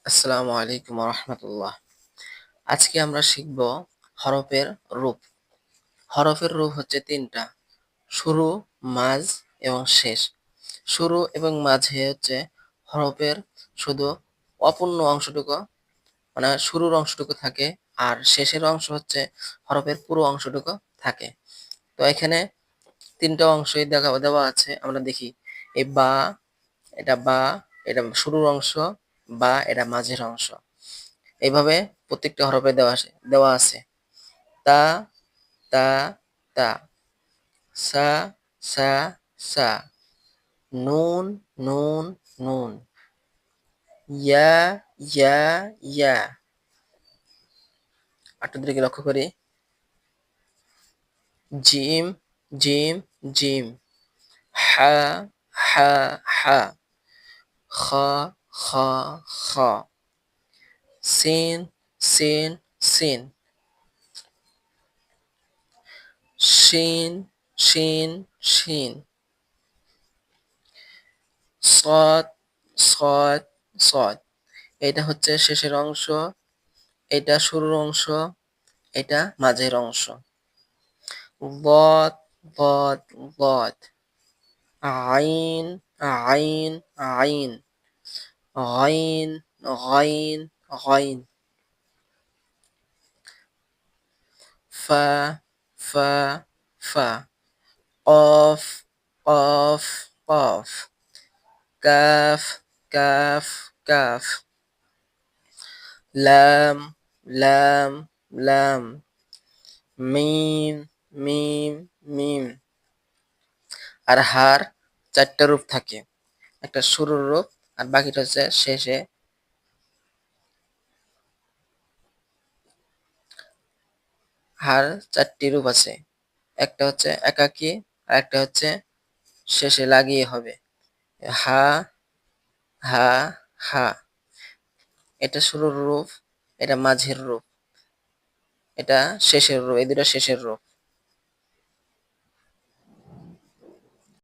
আসসালামু আলাইকুম রহমতুল্লাহ। আজকে আমরা শিখব হরফের রূপ। হরফের রূপ হচ্ছে তিনটা: শুরু, মাঝ এবং শেষ। শুরু এবং মাঝে হচ্ছে হরফের শুধু অপূর্ণ অংশটুকু, মানে শুরুর অংশটুকু থাকে, আর শেষের অংশ হচ্ছে হরফের পুরো অংশটুকু থাকে। তো এখানে তিনটা অংশই দেওয়া আছে। আমরা দেখি, এই বা, বা এটা শুরুর অংশ, বা এটা মাঝের অংশ। এইভাবে প্রত্যেকটা হরফে দেওয়া আছে: তা, তা, তা; সা, সা, সা; নুন, নুন, নুন; ইয়া, ইয়া, ইয়া। আরেকটু দিকে লক্ষ্য করি: জিম, জিম, জিম; হা, হা, হা; খ, খ, খ; সিন, সিন, সিন; শিন, শিন, শিন; সদ, সদ, সদ। এটা হচ্ছে শেষের অংশ, এটা শুরুর অংশ, এটা মাঝের অংশ। বদ, বদ, বদ; আইন, আইন, আইন; গইন, গইন, গইন; ফা, ফা, ফা; কফ, কফ, কফ; কাফ, কাফ, কাফ; লাম, লাম, লাম; মিম, মিম, মিম। আর হার চারটা রূপ থাকে: একটা শুরুর রূপ, আর বাকিটা হচ্ছে শেষে। হার চারটি রূপ আছে: একটা হচ্ছে একাকী, আর একটা হচ্ছে শেষে লাগিয়ে হবে। হা, হা, হা; এটা শুরুর রূপ, এটা মাঝের রূপ, এটা শেষের রূপ। এই দুটো শেষের রূপ।